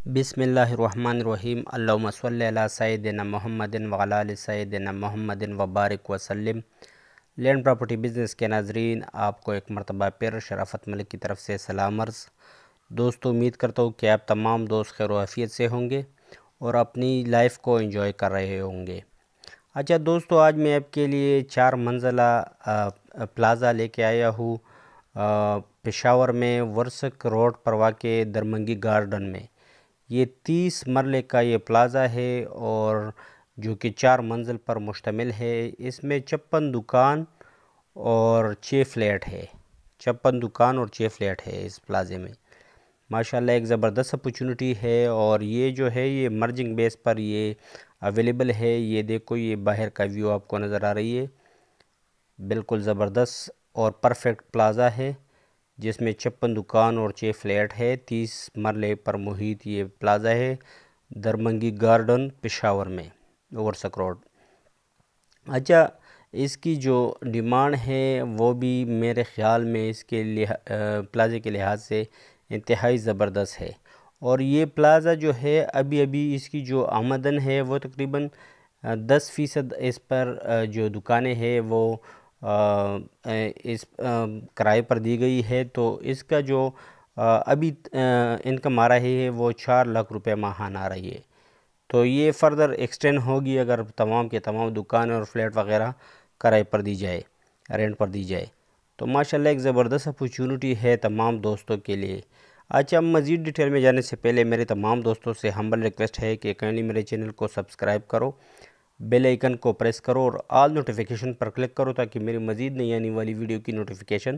بسم اللہ الرحمن الرحیم اللہم صلی علی سیدنا محمد وعلی آل سیدنا محمد وبارک وسلم۔ لینڈ پراپرٹی بزنس کے ناظرین، آپ کو ایک مرتبہ پھر شرافت ملک کی طرف سے سلام عرض۔ دوستو، امید کرتا ہوں کہ آپ تمام دوست خیر و عافیت سے ہوں گے اور اپنی لائف کو انجوائے کر رہے ہوں گے۔ اچھا دوستو، آج میں آپ کے لیے 4 منزلہ پلازا لے کے آیا ہوں پشاور میں، ورسک روڈ پر واقع درمنگی گارڈن میں۔ یہ 30 مرلے کا یہ پلازا ہے اور جو کہ 4 منزل پر مشتمل ہے۔ اس میں 56 دکان اور 6 فلیٹ ہے۔ 56 دکان اور 6 فلیٹ ہے اس پلازے میں۔ ماشاءاللہ ایک زبردست اپورچونٹی ہے، اور یہ جو ہے یہ مرجنگ بیس پر یہ اویلیبل ہے۔ یہ دیکھو، یہ باہر کا ویو آپ کو نظر آ رہی ہے، بالکل زبردست اور پرفیکٹ پلازا ہے جس میں 56 دکان اور 6 فلیٹ ہے۔ 30 مرلے پر محیط یہ پلازا ہے درمنگی گارڈن پشاور میں، ورسک روڈ۔ اچھا، اس کی جو ڈیمانڈ ہے وہ بھی میرے خیال میں اس کے پلازے کے لحاظ سے انتہائی زبردست ہے، اور یہ پلازا جو ہے ابھی اس کی جو آمدن ہے وہ تقریباً 10% اس پر جو دکانیں ہیں وہ اس کرائے پر دی گئی ہے، تو اس کا جو ابھی انکم آ رہی ہے وہ 4 لاکھ روپے ماہانہ آ رہی ہے۔ تو یہ فردر ایکسٹینڈ ہوگی اگر تمام کے تمام دکان اور فلیٹ وغیرہ کرائے پر دی جائے، رینٹ پر دی جائے، تو ماشاءاللہ ایک زبردست اپورچونٹی ہے تمام دوستوں کے لیے۔ اچھا، مزید ڈیٹیل میں جانے سے پہلے میرے تمام دوستوں سے ہمبل ریکویسٹ ہے کہ کائنڈلی میرے چینل کو سبسکرائب کرو، بیل آئیکن کو پریس کرو اور آل نوٹیفیکیشن پر کلک کرو تاکہ میری مزید نئی آنے والی ویڈیو کی نوٹیفیکیشن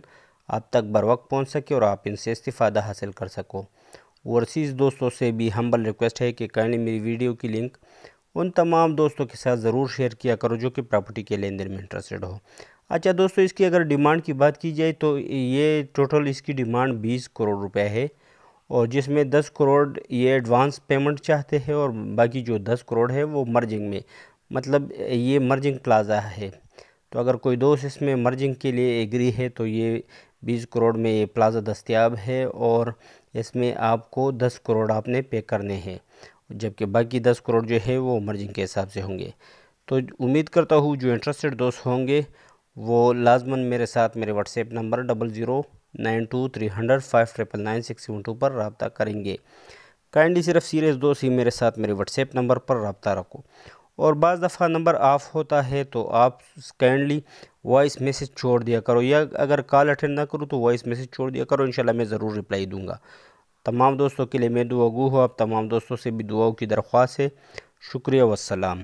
آپ تک بر وقت پہنچ سکے اور آپ ان سے استفادہ حاصل کر سکو۔ اوورسیز دوستوں سے بھی ہمبل ریکویسٹ ہے کہ کائنڈلی میری ویڈیو کی لنک ان تمام دوستوں کے ساتھ ضرور شیئر کیا کرو جو کہ پراپرٹی کے لین دین میں انٹرسٹڈ ہو۔ اچھا دوستو، اس کی اگر ڈیمانڈ کی بات کی جائے تو یہ ٹوٹل اس کی ڈیمانڈ 20 کروڑ روپے ہے، اور جس میں 10 کروڑ یہ ایڈوانس پیمنٹ چاہتے ہیں اور باقی جو 10 کروڑ ہے وہ مرجنگ میں، مطلب یہ مرجنگ پلازا ہے۔ تو اگر کوئی دوست اس میں مرجنگ کے لیے ایگری ہے تو یہ 20 کروڑ میں یہ پلازا دستیاب ہے، اور اس میں آپ کو 10 کروڑ آپ نے پے کرنے ہیں، جبکہ باقی 10 کروڑ جو ہے وہ مرجنگ کے حساب سے ہوں گے۔ تو امید کرتا ہوں جو انٹرسٹڈ دوست ہوں گے وہ لازماً میرے ساتھ میرے واٹس ایپ نمبر 00923005999672 پر رابطہ کریں گے۔ کائنڈلی صرف سیریس دوست ہی میرے ساتھ میرے واٹس ایپ نمبر پر رابطہ رکھو، اور بعض دفعہ نمبر آف ہوتا ہے تو آپ کائنڈلی وائس میسج چھوڑ دیا کرو، یا اگر کال اٹینڈ نہ کرو تو وائس میسج چھوڑ دیا کرو، انشاءاللہ میں ضرور رپلائی دوں گا۔ تمام دوستوں کے لیے میں دعا گو ہوں، آپ تمام دوستوں سے بھی دعاؤں کی درخواست ہے۔ شکریہ والسلام۔